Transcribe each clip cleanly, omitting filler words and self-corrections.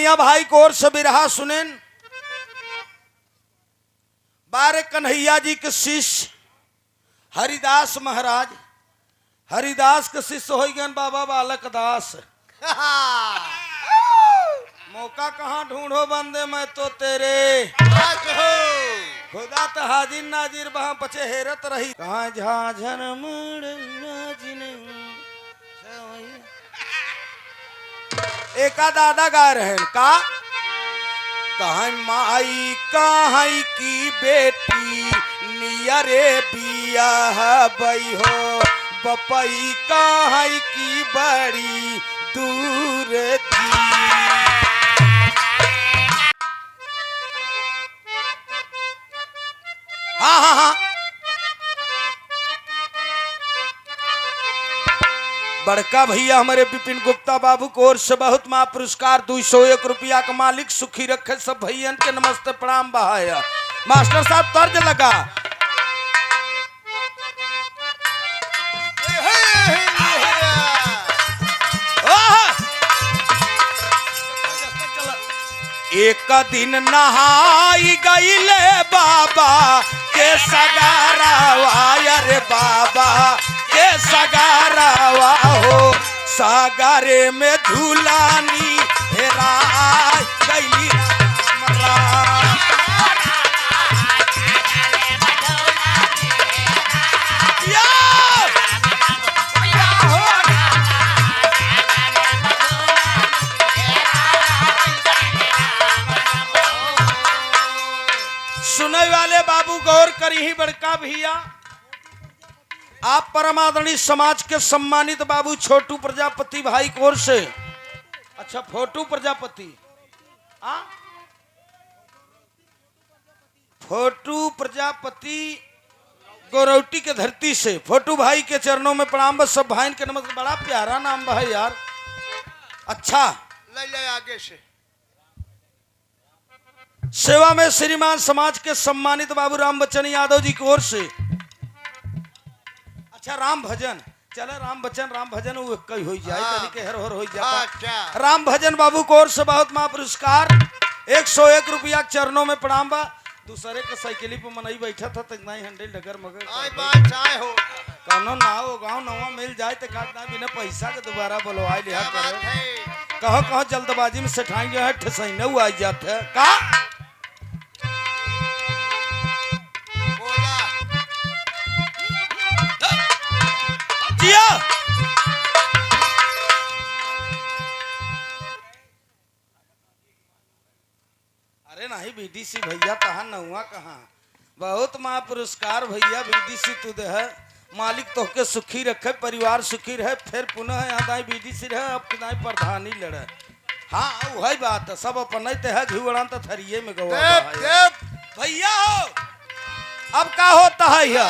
बढ़िया भाई को ओर से बिरहा सुनेन। बारे कन्हैया जी के शिष्य हरिदास महाराज, हरिदास के शिष्य हो गए बाबा बालक दास। मौका कहाँ ढूंढो बंदे मैं तो तेरे, खुदा तो हाजिर नाजिर वहां बचे हेरत रही। कहाँ झाझन एका दादा गा रहे का कहाँ माई कहाँ की बेटी नियरे बिया बई हो, बपई कहाँ की बड़ी दूर थी। हाँ हाँ हाँ, बड़का भैया हमारे विपिन गुप्ता बाबू को ओर से बहुत माँ पुरस्कार 201 रुपया का मालिक सुखी रखे। सब भैयन के नमस्ते प्रणाम बहाया। मास्टर साहब तर्ज लगा। एक दिन नहाई गईले बाबा के सगारावा, रे बाबा के सगारावा हो, सागरे में झूलानी हेरा गईली सुनने वाले बाबू गौर करी ही। बड़का भैया आप परमादरणीय समाज के सम्मानित बाबू छोटू प्रजापति भाई की ओर से, अच्छा फोटू प्रजापति, फोटू प्रजापति गौरवटी के धरती से फोटू भाई के चरणों में प्रणाम। सब भाई के नमस्कार। बड़ा प्यारा नाम भाई यार। अच्छा ले आगे से सेवा में श्रीमान समाज के सम्मानित बाबू राम बच्चन यादव जी की ओर से, अच्छा राम भजन चले, राम भजन वो कई हो जाए तरीके हर हो जाता। अच्छा। राम भजन बाबू को ओर से बहुत मां पुरस्कार 101 रुपया चरणों में प्रणाम बा। दूसरे के साइकिली पे मनई बैठा था तक नहीं हंडे डगर मगर हो कौनो ना हो गाँव नवा मिल जाए तो काटना बिना पैसा के दोबारा बोलवाई लिया करे। कहो जल्दबाजी में सेठाई जो है ठसैने हुआ आ जाते है का जिया। अरे नहीं बीडीसी भैया कहाँ नहुआ कहाँ, बहुत माँ पुरस्कार भैया। बीडीसी तू दे है मालिक तो के सुखी रखे, परिवार सुखी रहे। फिर पुनः यहाँ बीडीसी रहे, अब किनाई प्रधानी लड़े। हाँ वही बात है, सब अपन ते है झुगड़ा तो थरिये में गवा भैया हो। अब का होता है यह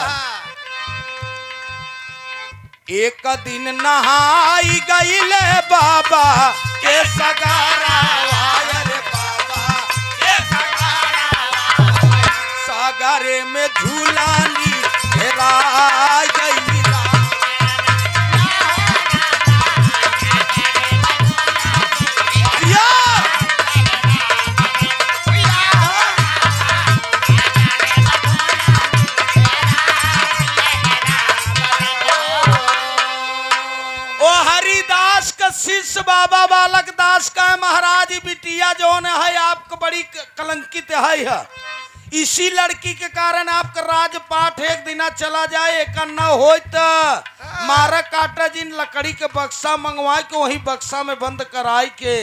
एक दिन नहाई गईले बाबा के सगारावा, रे बाबा के सगारावा, सागरे में झूलानी हेरा गईली। शिष्य बाबा बालक दास का महाराज बिटिया जो है आपको बड़ी कलंकित है। इसी लड़की के कारण आपका राजपाठ एक दिन चला जाए, एक न हो तो मारा काटा जिन लकड़ी के बक्सा मंगवाए के वही बक्सा में बंद कराई के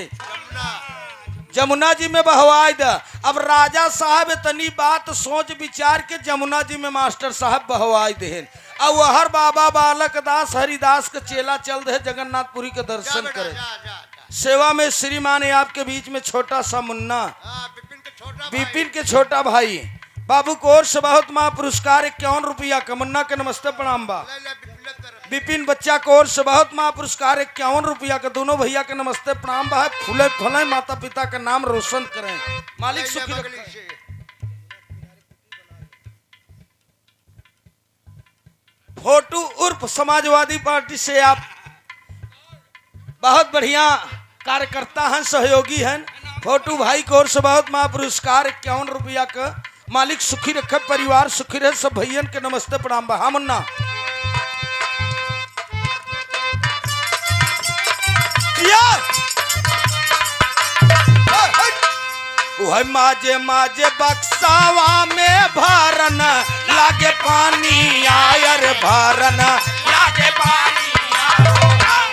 जमुना जी में बहवाई द। अब राजा साहब इतनी बात सोच विचार के जमुना जी में मास्टर साहब बहवाई देन। अब हर बाबा बालक दास हरिदास के चेला चल रहे जगन्नाथपुरी के दर्शन करे। सेवा में श्रीमान आपके बीच में छोटा सा मुन्ना विपिन के छोटा भाई बाबू को ओर से बहुत माँ पुरस्कार 51 रुपया का मुन्ना के नमस्ते प्रणाम बा। विपिन बच्चा को ओर से बहुत माँ पुरस्कार 51 रुपया का दोनों भैया के नमस्ते प्रणाम बा। फूले फले माता पिता का नाम रोशन करें, मालिक सुखी रखें। फोटू उर्फ समाजवादी पार्टी से आप बहुत बढ़िया कार्यकर्ता हैं, सहयोगी हैं। फोटू भाई की ओर से बहुत महा पुरस्कार 51 रुपया का। मालिक सुखी रखे, परिवार सुखी रहे, सब भैयन के नमस्ते प्रणाम बा। हाँ मुन्ना वह माजे माजे बक्सावा में भरन लागे पानी आयर भरन लागे पानी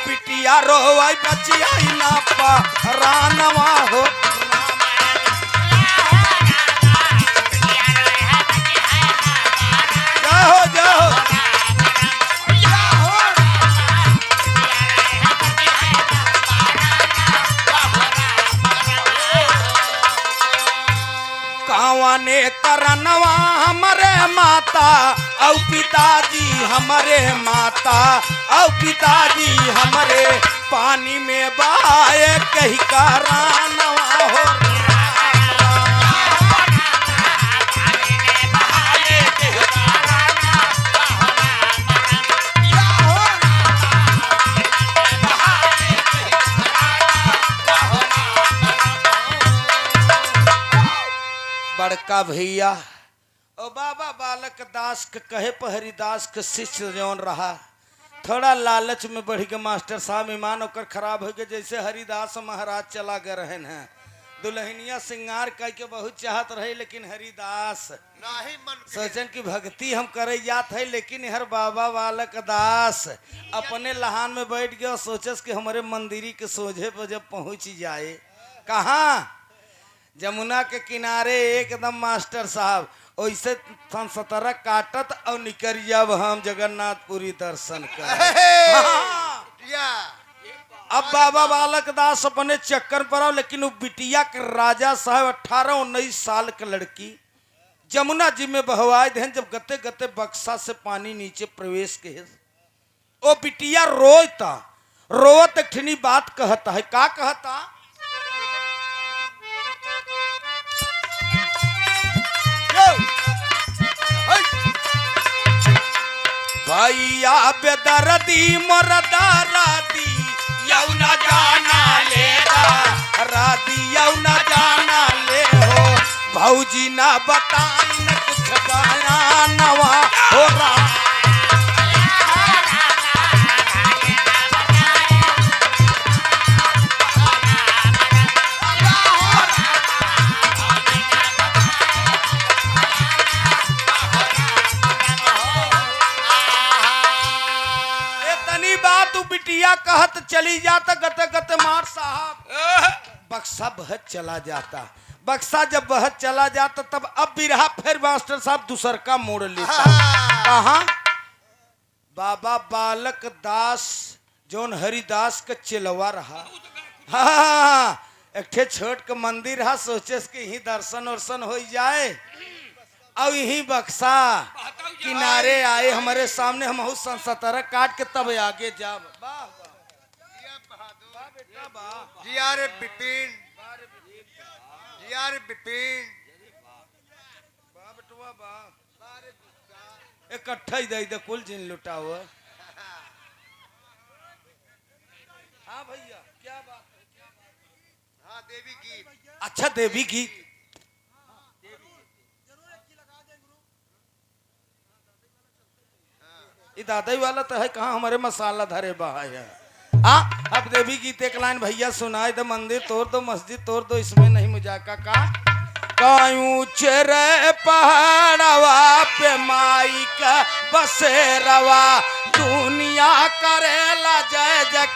पिटिया रोवाई बचिया ना पा रानवा हो जाओ जाओ कावाने करनवा हमारे माता औ पिताजी हमारे माता औ पिताजी हमारे पानी में बहाए कही करानवा हो बड़का भैया ओ बाबा बालक दास के कहे पर हरिदास के शिष्य जौन रहा थोड़ा लालच में बढ़ के मास्टर साहब ईमान होकर खराब हो गए। जैसे हरिदास महाराज चला गए रहन हैं दुल्हनिया श्रृंगार कह के बहुत चाहत रहे, लेकिन हरिदास नहीं मन सोचन की भक्ति हम करे जात है, लेकिन हर बाबा बालक दास अपने लहान में बैठ गया सोचस कि हमारे मंदिरी के सोझे पर जब पहुंच जाए कहाँ जमुना के किनारे एकदम मास्टर साहब वैसे सतरक काटत और निकल जब हम जगन्नाथपुरी दर्शन कर या अब बाबा बालक दास अपने चक्कर पर आओ, लेकिन वो बिटिया के राजा साहब 18-19 साल के लड़की जमुना जी में बहवाए देन जब गते गते बक्सा से पानी नीचे प्रवेश के वो बिटिया रोता रोत एक ठनी बात कहता है। का कहता भैया बेदर्दी मरदारादी यौ न जाना ले रादी यौ न जाना ले हो भौजी ना बताई न कुछ बयानवा हो रहा बिटिया कहत चली जाता गते गते मार साहब बक्सा बहत चला जाता। बक्सा जब बहत चला जाता तब अब भी रहा फिर मास्टर साहब दूसर का मोड़ लेता। कहा बाबा बालक दास जोन हरिदास का चिलवा रहा। हाँ एक ठे छोट के मंदिर रहा, सोचे कि यही दर्शन वर्शन हो जाए और यही बक्सा किनारे आए हमारे सामने हम सतरा काट के तब आगे जा जियारे बिपिन जियारे बिपिन इकट्ठा ही दे कुल जिन लुटा हुआ। हाँ भैया क्या बात है? हाँ देवी गीत। अच्छा देवी गीत ये दादाई वाला तो है कहाँ हमारे मसाला धरे बहा है। अब देवी गीत एक लाइन भैया सुनाए दो मंदिर तोड़ दो मस्जिद तोड़ दो इसमें नहीं मुजाका का ऊंचे रे पहाड़वा पे माई का बसेरवा दुनिया करेला जय जय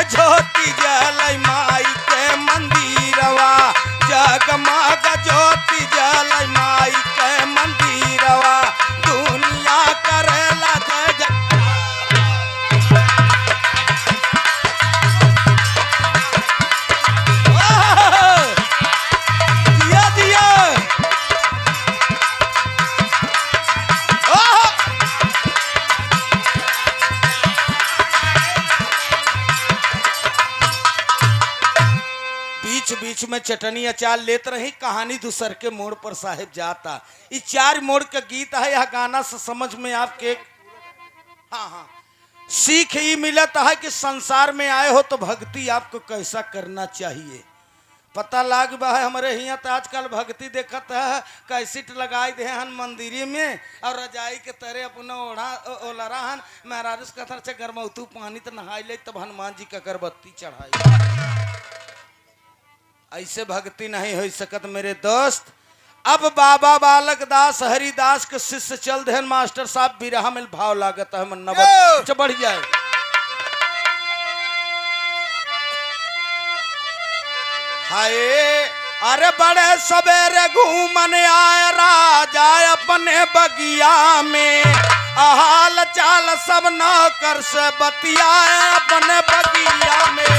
ज्योति जल बीच में चटनी अचार लेत रही, कहानी दूसर के मोड़ पर साहेब जाता। ये 4 मोड़ का गीत है। यह गाना से समझ में आपके हाँ सीख ही मिलता है कि संसार में आए हो तो भक्ति आपको कैसा करना चाहिए। पता लाग बा है हमारे यहाँ तो आजकल भक्ति देखत है, कैसेट लगाई दे हन मंदिरी में और रजाई के तरह अपना ओलरा हन महाराज कथर से गरमौतू पानी तो नहाई ले तब हनुमान जी का अगरबत्ती चढ़ाई। ऐसे भक्ति नहीं हो सकत मेरे दोस्त। अब बाबा बालक दास हरिदास के शिष्य चल दे मास्टर साहब बिरहा में भाव लागत है मन्ना बढ़ जाए। हाय अरे बड़े सवेरे घूमने आए राजा अपने बगिया में, हाल चाल सब नौकर से बतियाए अपने बगिया में।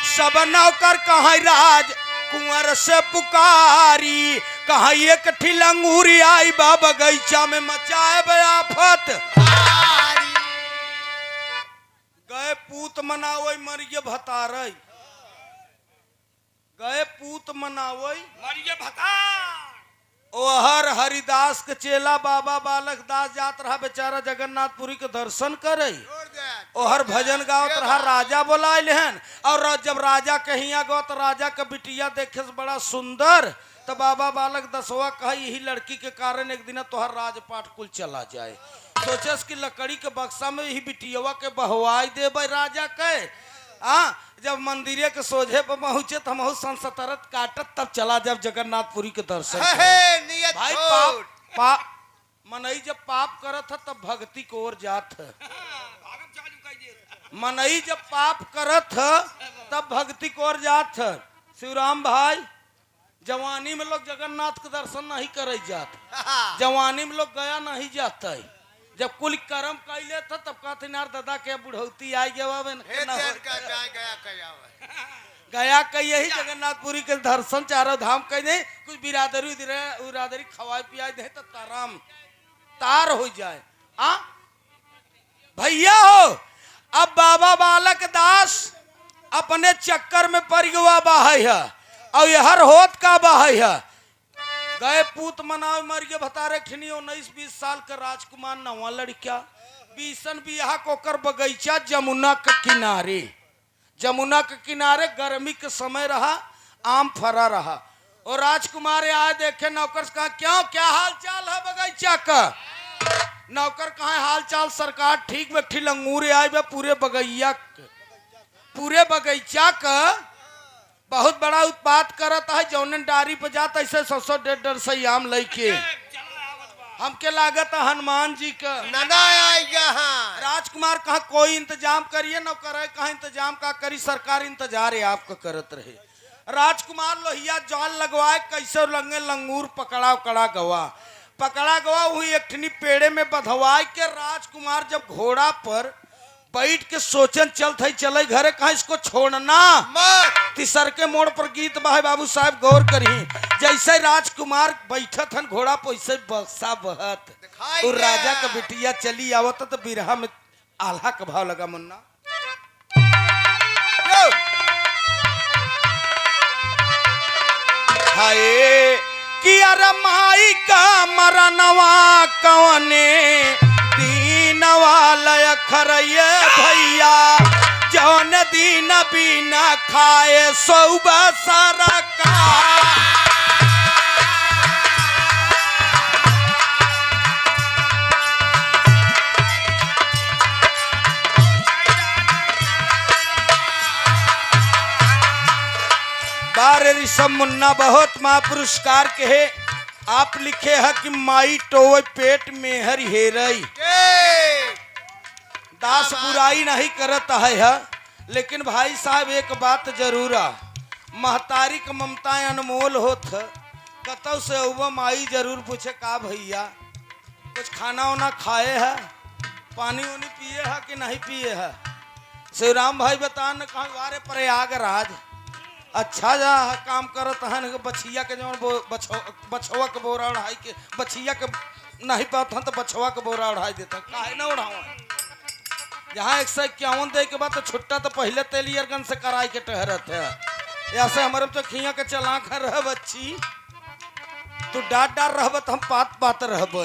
सब नौकर कहाँ राज कुंवर से पुकारी, कहाँ एक ठिलंगूरी आई बा बगीचा में मचाए बयाफत। गए पूत मनावई मरिये भतारई, गए पूत मनावई मरिये भतार। ओहर हरिदास के चेला बाबा बालक दास जात रहा बेचारा जगन्नाथपुरी के दर्शन करे। ओहर भजन गावत रहा, राजा बोलाए लेहन और जब राजा कहिया गो तो राजा का बिटिया देखे से बड़ा सुंदर, तो बाबा बालक दसवा कहा यही लड़की के कारण एक दिन तोहर राजपाट कुल चला जाए। सोचस कि लकड़ी के बक्सा में यही बिटिया के बहवाई दे भाई राजा के। जब मंदिरे के सोझे पर पहुंचे तो हम संसतरत काटत तब चला जब जगन्नाथपुरी के दर्शन भाई पाप मनई जब पाप करत है तब भक्ति को ओर जात है। मनई जब पाप करत है तब भक्ति को ओर जात है। शिवराम भाई जवानी में लोग जगन्नाथ के दर्शन नहीं करे जात, जवानी में लोग गया नहीं जाता है। जब कुल कर्म कैले था तब कहते नार दादा के बुढ़ौती आई गया कही यही जगन्नाथपुरी के दर्शन चारों धाम कह दे, कुछ बिरादरी खवाए पियाए दे तो ताराम तार हो जाए। भैया हो अब बाबा बालक दास अपने चक्कर में परिगवा बाहै है और यहर होत का बाहै है। गए पूत मनावे मरिये भतारे खिनी 19-20 साल का राजकुमार नवा लड़का बीसन बियाह कोकर बगीचा जमुना के किनारे, जमुना के किनारे गर्मी के समय रहा, आम फरा रहा और राजकुमार आए देखे नौकर से कहा क्यों क्या हाल चाल है बगीचा का। नौकर कहा हाल चाल सरकार ठीक में ठिलंगूरे आए बे पूरे बगीचा का बहुत बड़ा उत्पाद करता है। जौन डारी पे जाता ऐसे 100-150 से आम लेके हमके लागत है हनुमान जी का राजकुमार कहा कोई इंतजाम करिए न करे, कहा इंतजाम का करी सरकार इंतजार है आपका करत रहे। राजकुमार लोहिया जाल लगवाए कैसे लंगे लंगूर पकड़ा गवा वही एकठनी पेड़े में बधवाए के राजकुमार जब घोड़ा पर बैठ के सोचन चले घरे कहा इसको छोड़ना तिसर के मोड़ पर गीत बाहे बाबू साहब गौर करी। जैसे राजकुमार बैठत हन घोड़ा पर वैसे बक्सा बहत और राजा का बिटिया चली आवत तो बिरहा में आल्हा का भाव लगा मुन्ना। हाय कि अरे माई का मरनवा कवने दीनवालय खरये भैया जौन दीन बिना खाए सौबा सारा का। बार ऋषभ मुन्ना बहुत महापुरस्कार के है। आप लिखे है कि माई टोए पेट में हर हेरई दास बुराई नहीं करता है, लेकिन भाई साहब एक बात जरूर महतारी का ममता अनमोल होत कतौ से उबा माई जरूर पूछे का भैया कुछ खाना वाना खाए है, पानी वानी पिए है कि नहीं पिए है। शिवराम भाई बता न कहा वारे प्रयागराज अच्छा जा काम करत हन बछिया के जौन बछवा के बोरा उड़ाई के बछिया के नहीं पाता तो बछवा के बोरा उड़ाई देता काहे ना उड़ावा जहाँ 151 दे के बाद तो छुट्टा तो पहले तेलियरगन से कराई के टहरत है ऐसे हमारे तो खिया के चला कर रह बच्ची तू डाट डार रहब तो हम पात पात रहब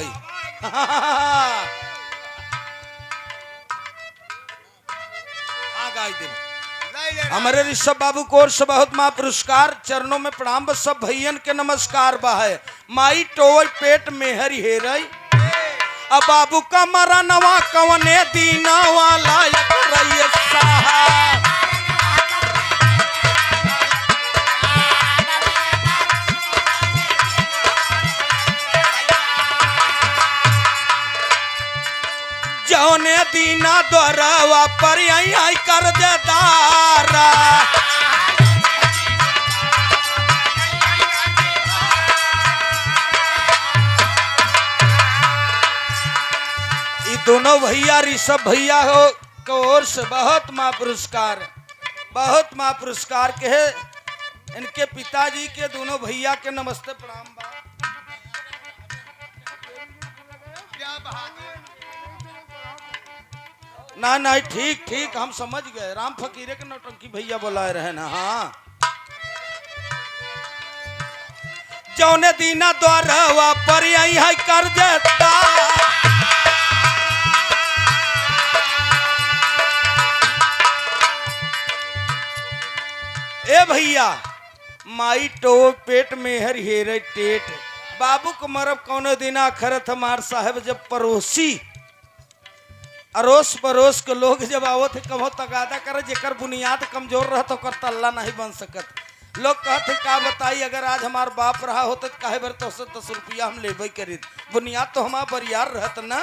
हमारे ऋषभ बाबू कोर से बहुत माँ पुरस्कार चरणों में प्रणाम सब भैयन के नमस्कार बा है माई टोय पेट मेहर हेरई अब बाबू का मरा नवा कवने दीना वाला जौने दीना द्वारा पर आई कर देदारा दोनों भैया ऋषभ भैया हो कोर से बहुत माँ पुरस्कार के है इनके पिताजी के दोनों भैया के नमस्ते प्रणाम बा ना नहीं ठीक ठीक हम समझ गए राम फकीरे के नौटंकी भैया बुलाए रहे ना हाँ जौने दीना द्वारा पर यही है कर देता ए भैया माई टो पेट में हर हेरे टेट बाबू को मरब कौनो दिना खरत हमार साहब जब पड़ोसी अरोस परोस के लोग जब आवत है कहो तगादा करे जेकर बुनियाद कमजोर रह तो कर तल्ला नहीं बन सकत लोग कहते का बताई अगर आज हमार बाप रहा होता तो काहे बर तो 10 रुपया हम लेबे करी बुनियाद तो हमार बरियार रहत ना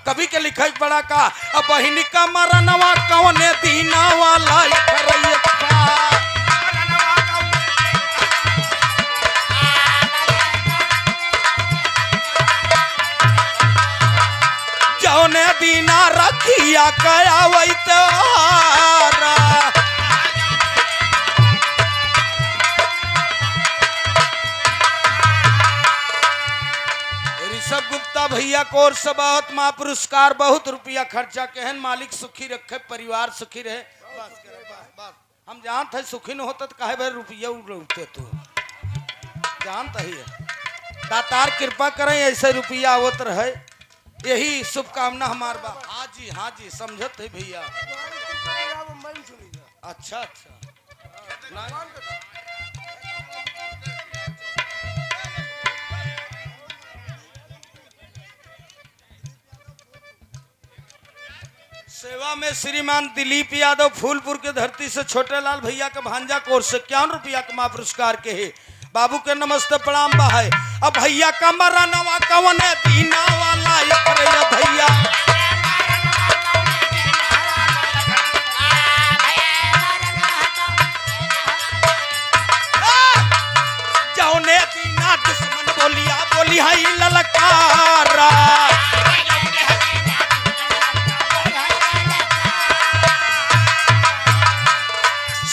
कभी के लिखाई पड़ा का अब बहिनी का मरनवा कौने दीना वाला जौने दीना रखिया कया वही त्योहारा ऋषभ गुप्ता भैया कोर से बहुत माँ पुरस्कार बहुत रुपया खर्चा कहन मालिक सुखी रखे परिवार सुखी रहे बस करे बस हम जानते हैं सुखी न होता तो काहे भाई रुपया उड़ते तू जानता ही है दातार कृपा करें ऐसे रुपया आवत रहे यही शुभकामना हमार बा हाँ जी समझत है भैया अच्छा सेवा में श्रीमान दिलीप यादव फूलपुर के धरती से छोटे लाल भैया के भांजा कोर से 51 रुपया के माँ पुरस्कार के है बाबू के नमस्ते प्रणाम बा है अब भैया का मरा नवा कवन दीना वाला भैया जौने दीना दुश्मन बोली है ललकारा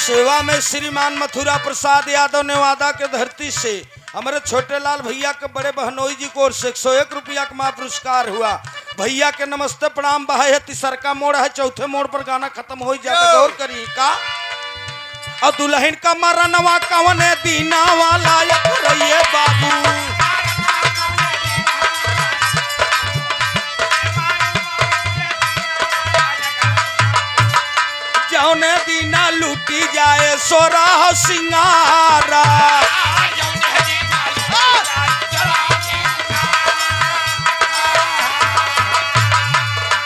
सेवा में श्रीमान मथुरा प्रसाद यादव नेवादा के धरती से हमारे छोटे लाल भैया के बड़े बहनोई जी को 101 रुपया का माँ पुरस्कार हुआ भैया के नमस्ते प्रणाम बहा है तीसरका मोड़ है चौथे मोड़ पर गाना खत्म हो जाए गौर करी का और दुल्हन का मारा नवा कवन दीना वाला रहिए बाबू जौने दीना लूटी जाए सोरा सिंगारा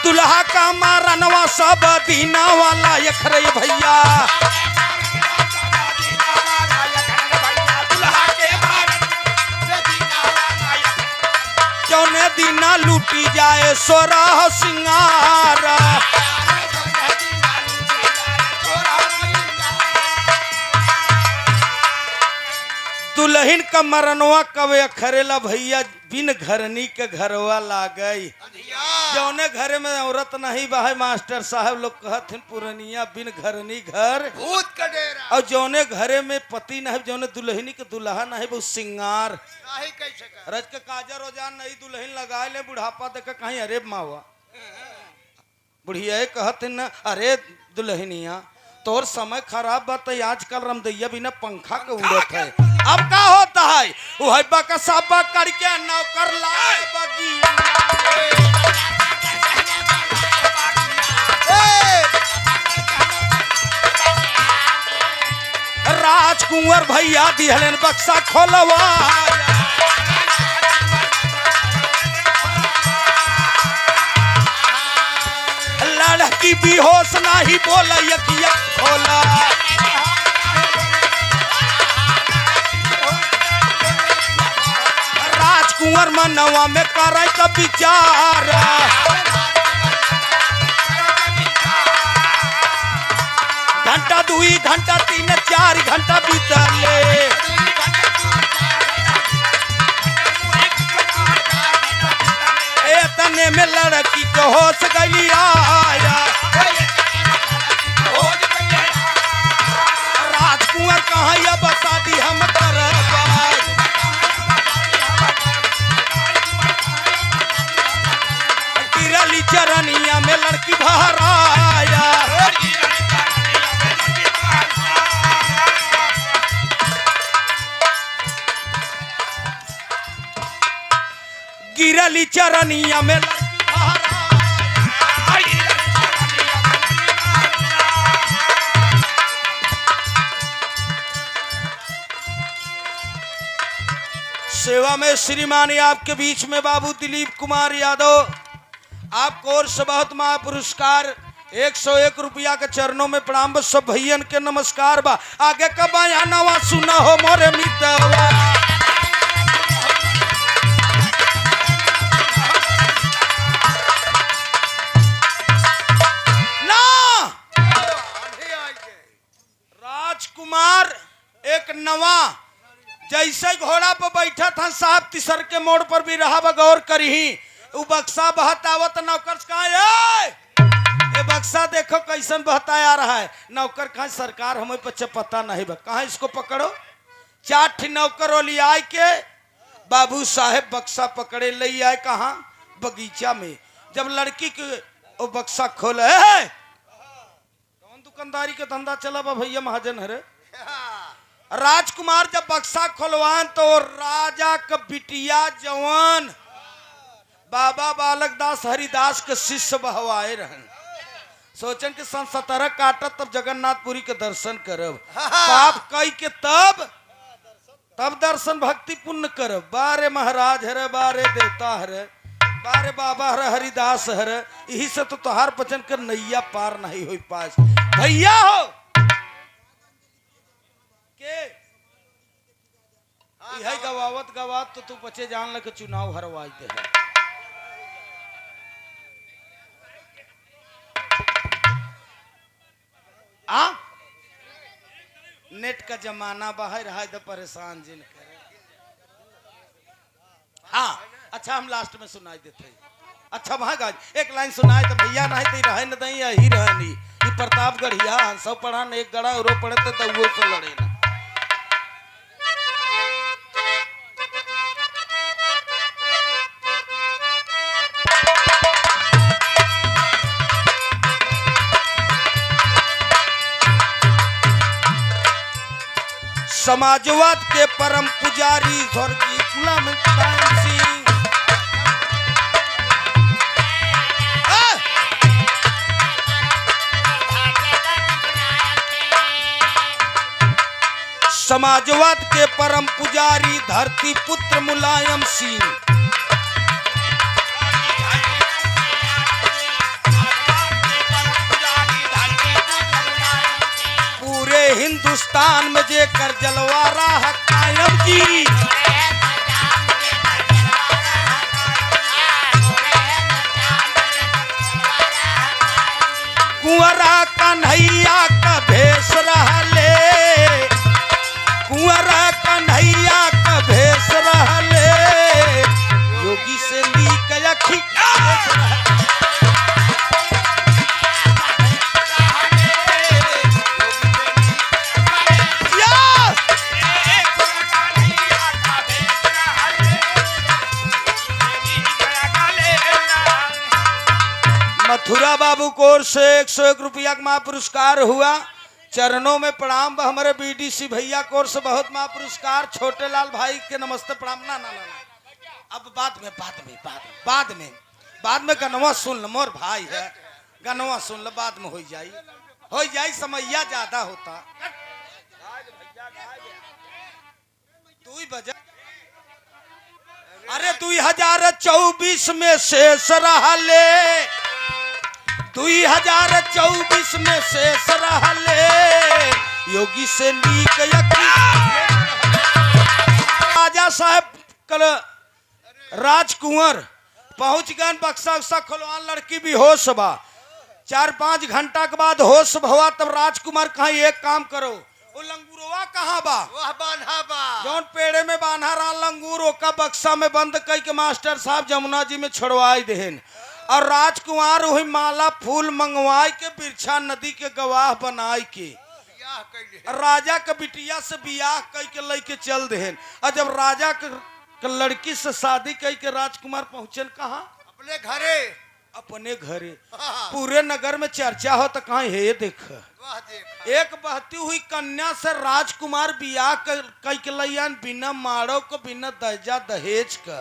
दुल्हा का मारनवा सब दीना वाला यखरे भैया जौने दीना लूटी जाए सोरा सिंगारा दुल्हन का मरनवा कवे खरेला भैया बिन घरनी के घरवा लागई। जौने घरे में औरत नहीं बा मास्टर साहब लोग कहथिन पुरनिया बिन घरनी घर भूत का डेरा और जौने घरे में पति नहीं जौने दुल्हनी के दुल्हा नहीं वो सिंगार नहीं कैसे कर रज के काजर रोजान नहीं दुल्हन लगा ले बुढ़ापा देख कहीं अरे मावा बुढ़िया कहथिन न अरे दुल्हनिया तोर समय खराब बा तो आजकल रमदैया बिना पंखा के उड़त है। अब का होता है वो है बका साबा करके नौकर लाए बगी राजकुंवर भैया दिहलन बक्सा खोलवा लड़की बेहोश नहीं बोला यकिया खोला राजकुंवर मनवा में करे का विचार घंटा 2 घंटा 3 4 घंटा बीतले तने में लड़की को होश गई आया राजकुंवर कहाँ या बता दी हम गिरली चरनिया में लड़की बाहर आया गिरली चरनिया में सेवा में श्रीमान आपके बीच में बाबू दिलीप कुमार यादव आपको और बहुत महा पुरस्कार 101 रुपया के चरणों में प्रणाम सब भैयन के नमस्कार बा आगे का बयानवा सुना हो मोरे मितवा राजकुमार एक नवा जैसे घोड़ा पर बैठा था साहब तिसर के मोड़ पर भी रहा गौर करी वो बक्सा बहतावत नौकर कहा ये बक्सा देखो कैसन बहता आ रहा है नौकर कहा सरकार हमें बच्चे पता नहीं बा कहा इसको पकड़ो 4 नौकर वाली आए के बाबू साहेब बक्सा पकड़े ले आए कहा बगीचा में जब लड़की के वो बक्सा खोले कौन दुकानदारी के धंधा चला बा भैया महाजन हरे राजकुमार जब बक्सा खोलवान तो राजा का बिटिया जवान बाबा बालक दास हरिदास के शिष्य बहवाए रहन सोचन के सन 17 काटत तब जगन्नाथपुरी के दर्शन करब पाप कई के तब दर्शन भक्ति पुण्य करब बारे महाराज हरे बारे देवता हरे बारे बाबा हरे हरिदास हरे यही से तो तोहार बचन कर नैया पार नहीं हो पास भैया हो के यही गवावत गवात तो तू बचे जान लगे चुनाव हरवाई दे आ नेट का जमाना बाहर रहा तो परेशान जिन करे हाँ अच्छा हम लास्ट में सुनाई देते अच्छा वहां गाज एक लाइन सुनाए तो भैया नहीं तो रहे न दई ही रहनी ई प्रतापगढ़िया सब पढ़ान एक गड़ा और पढ़ते तो वो से लड़े ना समाजवाद के परम पुजारी स्वर्गीय गुलाम सिंह समाजवाद के परम पुजारी धरती पुत्र मुलायम सिंह पूरे हिंदुस्तान में जेकर जलवा रहा कायम जी कुंवरा कन्हैया का भेष रहा ले कुंवरा कन्हैया बाबू कोर से 101 रुपया का महापुरस्कार हुआ। चरणों में प्रणाम। हमारे बीडीसी भैया कोर से बहुत महापुरस्कार। छोटे लाल भाई के नमस्ते प्रणाम। ना ना ना अब बाद में गनवा सुन ल, मोर भाई है, गनवा सुन ल, बाद में हो जाई समैया ज्यादा होता। तू ही बजा। अरे 2024 में शेष रहले, 2024 में शेष रहले, योगी से नीक राजा साहब कल राजकुंवर पहुंच गए बक्सा उक्सा खुलवान। लड़की भी होश बा। 4-5 घंटा के बाद होश हुआ। तब राजकुमार कहा एक काम करो, वो लंगूरवा कहाँ बा? वह बांधा बा जौन पेड़े में बांधा रहा लंगूर, ओका बक्सा में बंद कई के मास्टर साहब जमुना जी में छोड़वाई देहन। और राजकुमार वही माला फूल मंगवाई के बिरछा नदी के गवाह बनाई के राजा के बिटिया से बियाह कई के लेके चल देहन। और जब राजा के लड़की से शादी कई के राजकुमार पहुंचन कहाँ? अपने घरे। पूरे नगर में चर्चा हो तो कहाँ है देख। एक बहती हुई कन्या से राजकुमार बियाह कई के लैन, बिना माड़ो को, बिना दहेजा दहेज का,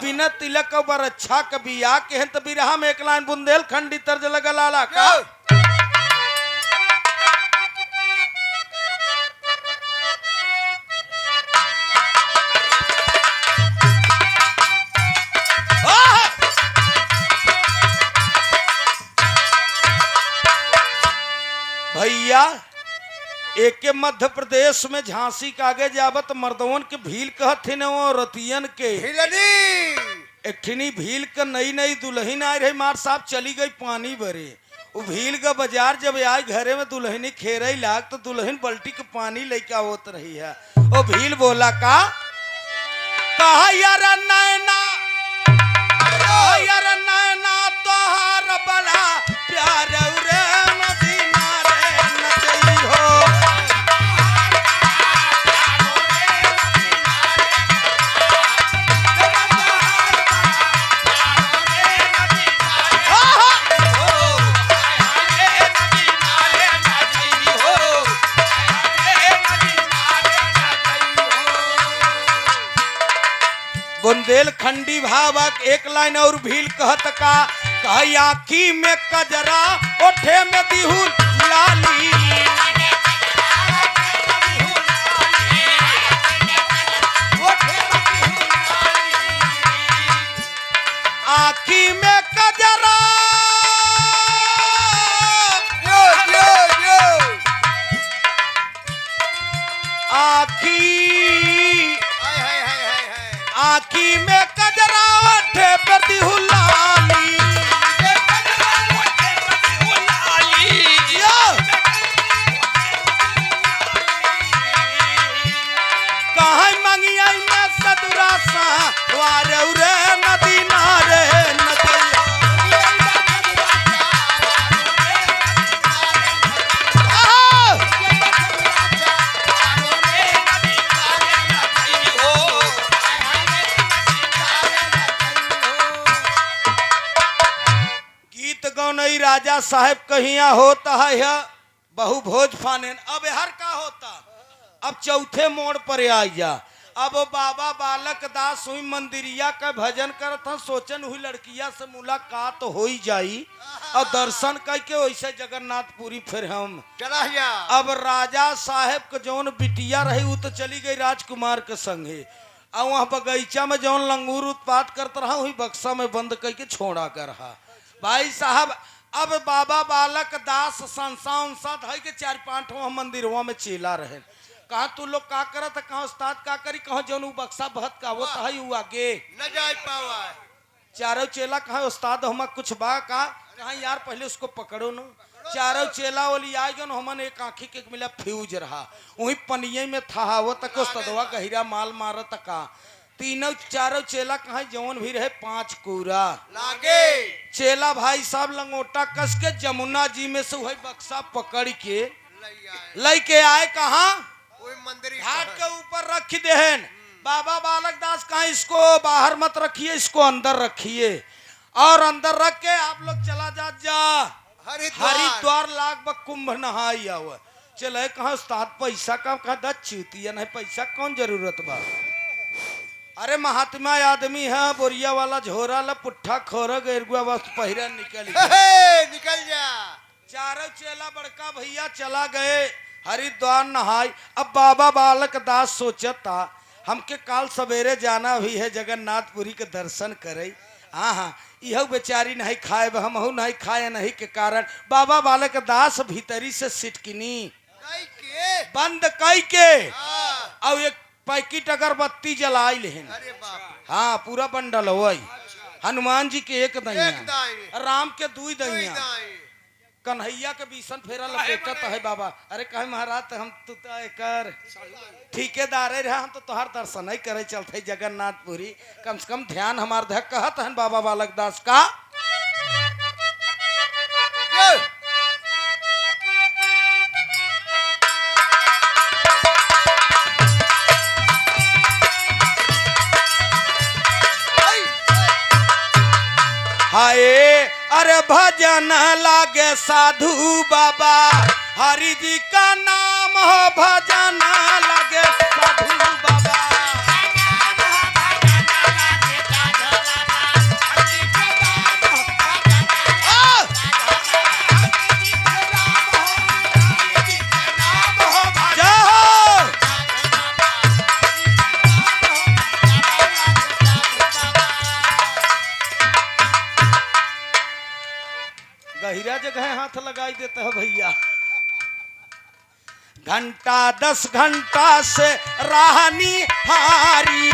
बिना तिलक का, बरच्छा का बियाह के। तो बिरहा में एक लाइन बुंदेलखंडी तर्ज लगा लाला का। भैया एक के मध्य प्रदेश में झांसी के आगे जावत मर्दवन के भील कहथिन वो रतियन के एकठनी भील के नई दुल्हन आई रही। मार साहब चली गई पानी भरे। वो भील का बाजार जब आई घरे में दुल्हनी खेरई लाग तो दुल्हन बल्टी के पानी लेके होत रही है। वो भील बोला का कहा यार नैना तोहार बड़ा प्यार रे बुंदेलखंडी भावक एक लाइन और भील कहत का कही आँखी में कजरा ओठे में दिहुल लाली, आँखी में कजरा आँखी में कजरा ओठे पे दिहुलाली, कहाँ मंगिया में सदुरा सा वारे रे नदी नारे राजा साहब कहिया होता है बहु भोज फानेन। अब हर का होता अब चौथे मोड़ पर आ जा। अब बाबा बालक दास हुई मंदिरिया का भजन करता। सोचन हुई लड़किया से मुलाकात तो हो ही जाई और दर्शन करके वैसे जगन्नाथपुरी फिर हम चला जा। अब राजा साहब के जौन बिटिया रही वो तो चली गई राजकुमार के संगे। और वहाँ बगीचा में जौन लंगूर उत्पात करता रहा वही बक्सा में बंद करके छोड़ा कर रहा। भाई साहब अब बाबा बालक दास संसा उनसा धई के 4-5 मंदिरवा में चेला रहे। कहा तू लोग का करत, कहा उस्ताद का करी, कहा जौन बक्सा बहत का वो तही हुआ आगे न जाए पावा। चारों चेला कहा उस्ताद हम कुछ बा कहा यार पहले उसको पकड़ो न। चारों चेला वाली आई गन हमन एक आंखी के मिला फ्यूज रहा वही पनिये में था वो तक उस्तादवा गहिरा माल मारत का। तीनों चारों चेला कहा जौन भी रहे 5 कूरा लागे। चेला भाई साहब लंगोटा कस के जमुना जी में से वही बक्सा पकड़ के लेके आए। कहा घाट के ऊपर रख देहन। बाबा बालक दास कहा इसको बाहर मत रखिए, इसको अंदर रखिए और अंदर रख के आप लोग चला जा हरिद्वार लाग बा कुंभ नहाई आवा चले कहा उस्ताद पैसा का कहा चूतिया नहीं पैसा कौन जरूरत बा। अरे महात्मा आदमी है बोरिया वाला झोरा ला पुट्ठा खोरा गेरुआ वस्त्र पहिरा निकल निकल जा। चारों चेला बड़का भैया चला गए हरिद्वार नहाई। अब बाबा बालक दास सोचता हमके काल सवेरे जाना भी है जगन्नाथपुरी के दर्शन करे। हाँ यह बेचारी नहीं खाए हम नहीं खाए नहीं के कारण बाबा बालक दास भीतरी से सिटकिनी बंद कई के और एक पैकेट अगरबत्ती जलाई लेन। हाँ पूरा बंडल हो हनुमान जी के एक दहिया राम के दुई दहिया कन्हैया के बीसन फेरा लपेटत है बाबा। अरे कहे महाराज हम तो कर ठेकेदार रहा हम तो तोहार दर्शन ही करे चलते जगन्नाथपुरी कम से कम ध्यान हमार धक कहत है बाबा बालक दास का। हाय अरे भजन लागे साधु बाबा हरि जी का नाम हो भजन लागे साधु बाबा। गहिरा जगह हाथ लगाई देता है भैया। घंटा 10 घंटा से राहनी हारी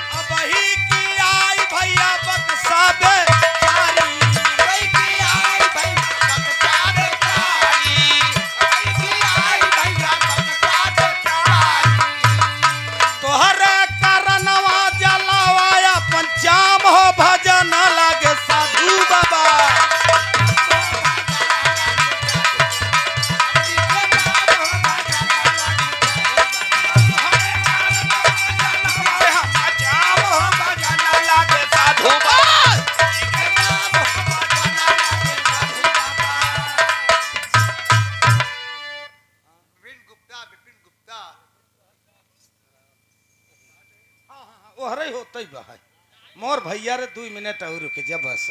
अब ही की आई भैया बक्सा बेचारी तोहरे कारणवा जलावाया पंचाम हो भजन लागे साधु बाबा। होता ही बा मोर भैया रे 2 मिनट और रुके जा बस।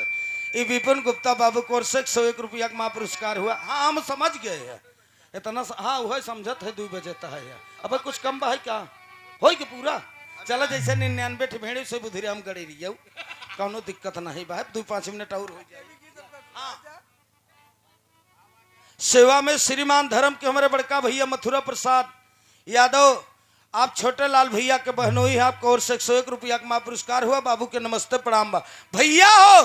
ये विपिन गुप्ता बाबू को 101 रुपया का माँ पुरस्कार हुआ। हाँ हम समझ गए हैं इतना हाँ वह समझत है 2 बजे तक है। अब कुछ कम बा है क्या हो के पूरा चला जैसे 99 भेड़े से बुधिरे हम गड़े रही कौनो दिक्कत नहीं बा 2-5 मिनट और हो जाए। हाँ। सेवा में श्रीमान धर्म के हमारे बड़का भैया मथुरा प्रसाद यादव आप छोटे लाल भैया के बहनोई है आपको और 101 रुपया का माँ पुरस्कार हुआ। बाबू के नमस्ते प्रणाम बा भैया हो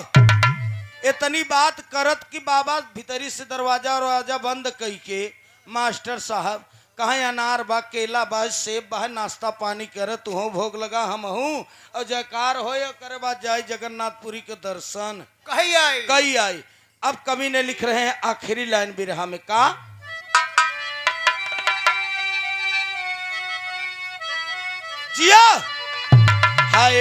इतनी बात करत कि बाबा भीतरी से दरवाजा वरवाजा बंद कई के मास्टर साहब कहीं अनार बा केला बा सेब बा नाश्ता पानी करे तू भोग लगा हम हूँ और जयकार हो करे बाद जाए जगन्नाथपुरी के दर्शन कही आई। अब कवि ने लिख रहे हैं आखिरी लाइन बिरहा में का जिया हाय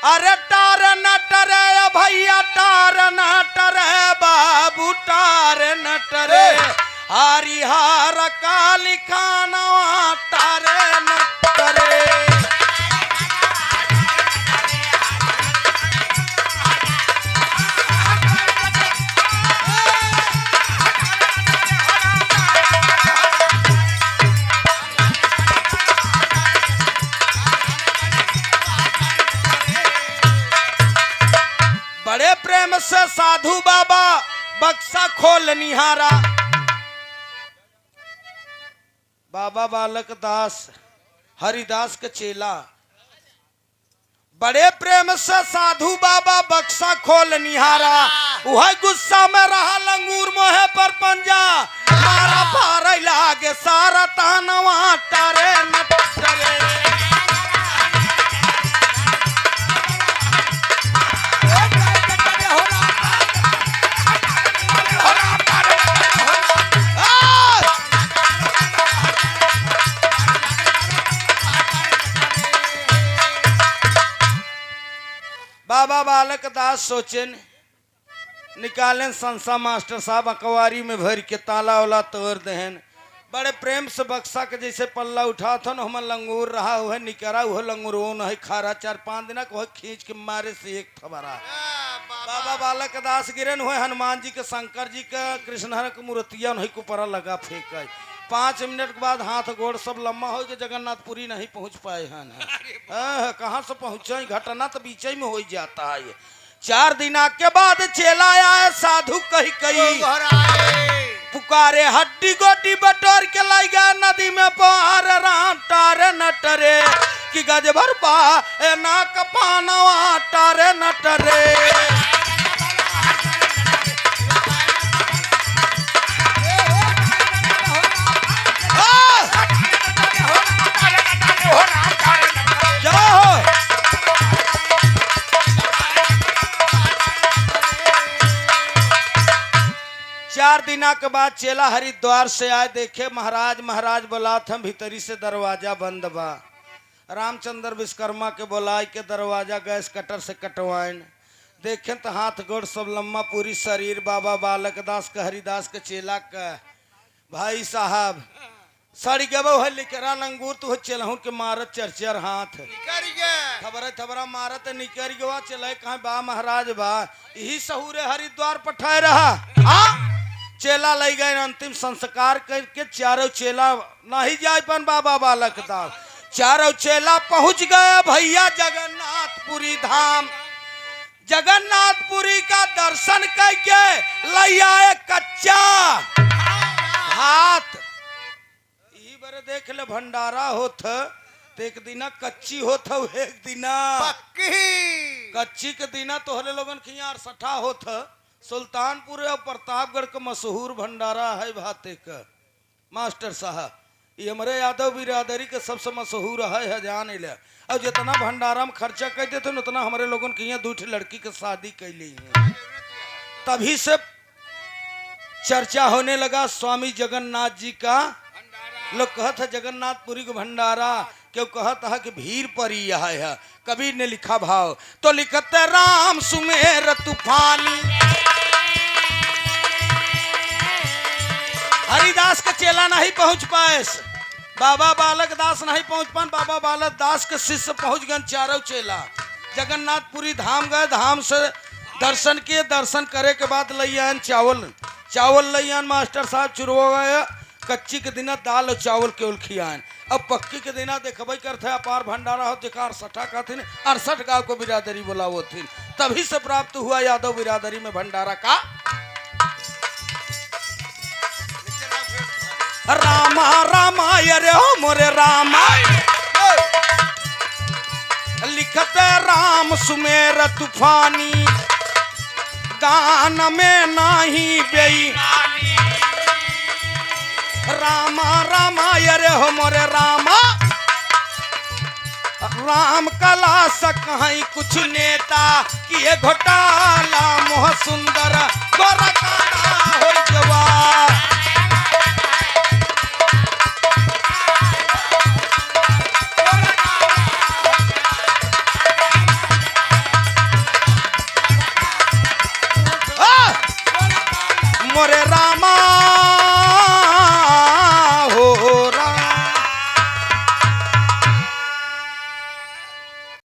अरे टार नटरे भैया टार नटरे बाबू टार नटरे हरिहर काली खानवा टारे नटरे। बड़े प्रेम से साधु बाबा बक्सा खोल निहारा। बाबा बालक दास हरिदास के चेला बड़े प्रेम से साधु बाबा बक्सा खोल निहारा। वह गुस्सा में रहा लंगूर मोहे पर पंजा मारा पार लागे सारा तानवा टारे नटरे। बाबा बालक दास सोचेन निकालें संसा मास्टर साहब अकवारी में भर के ताला वाला तोड़ दहन बड़े प्रेम से बक्सा के जैसे पल्ला उठा था ना हम लंगूर रहा हुआ निकरा हुआ लंगूरो न खारा 4-5 दिन को खींच के मारे से एक थबरा बाबा बालक दास गिरन हुए हनुमान जी के शंकर जी का कृष्ण के मूर्तियां नहीं को परा लगा फेंक 5 मिनट के बाद हाथ गोड़ सब लम्बा हो के जगन्नाथपुरी नहीं पहुंच पाए हैं कहाँ से पहुंचे घटना तो बीच में हो जाता है 4 दिन के बाद चेला आया साधु कही कही पुकारे हड्डी गोटी बटोर के लाई गया नदी में पार टारे नटरे कि गज भर पा ना कपानवा टारे नटरे चार दिना के बाद चेला हरिद्वार से आए देखे महाराज बोला था भीतरी से दरवाजा बंद बा रामचंद्र विश्वकर्मा के बोलाय के दरवाजा गैस कटर से कटवाइन देखे तो हाथ गोड़ सब लम्बा पूरी शरीर बाबा बालक दास का हरिदास के चेला का भाई साहब सड़ी गबो है लिकरा लंगूर तो चलहू के मारत चरचर हाथ थबरा मारत निकर गवा चले कहा बा महाराज बा यही सहूरे हरिद्वार पठाए रहा चेला ले गए अंतिम संस्कार करके चारों चेला नहीं जाए पन बाबा बालक दास चारों चेला पहुंच गए भैया जगन्नाथपुरी धाम जगन्नाथपुरी का दर्शन करके ले आए कच्चा हाथ यही बरे देख ले भंडारा होत एक दिना कच्ची होत एक दिना कच्ची के दिना तोहरे लोगन की यार सठा होत सुल्तानपुर और प्रतापगढ़ का मशहूर भंडारा है भाते का मास्टर साहब ये हमारे यादव बिरादरी के सबसे मशहूर है जान ले और जितना भंडारा में खर्चा कर देते उतना हमारे लोगों की यहाँ 2 लड़की के शादी कैली है तभी से चर्चा होने लगा स्वामी जगन्नाथ जी का लोग कहते है जगन्नाथपुरी को भंडारा क्यों कहता है कि भीड़ पर ही यह है कबीर ने लिखा भाव तो लिखते राम सुमेर तूफानी हरिदास का चेला नहीं पहुंच पाए बाबा बालक दास नहीं पहुंच पाए बाबा बालक दास के शिष्य पहुंच गए चारों चेला जगन्नाथपुरी धाम गए धाम से दर्शन किए दर्शन करे के बाद लैन चावल लैन मास्टर साहब चुरवा गए कच्ची के दिना दाल और चावल केवल खियान अब पक्की के दिना देखबे करते अपार भंडारा हो देखा 68 गांव को बिरादरी बोलावो थी तभी से प्राप्त हुआ यादव बिरादरी में भंडारा का रामा रामा अरे हो मोरे रामा लिखते राम सुमेर तूफानी गान में नाही बेई रामा रामा अरे हो मोरे रामा राम कला सकहीं कुछ नेता किए घोटाला मोह सुंदर गोरकाना हो जवा मोरे रामा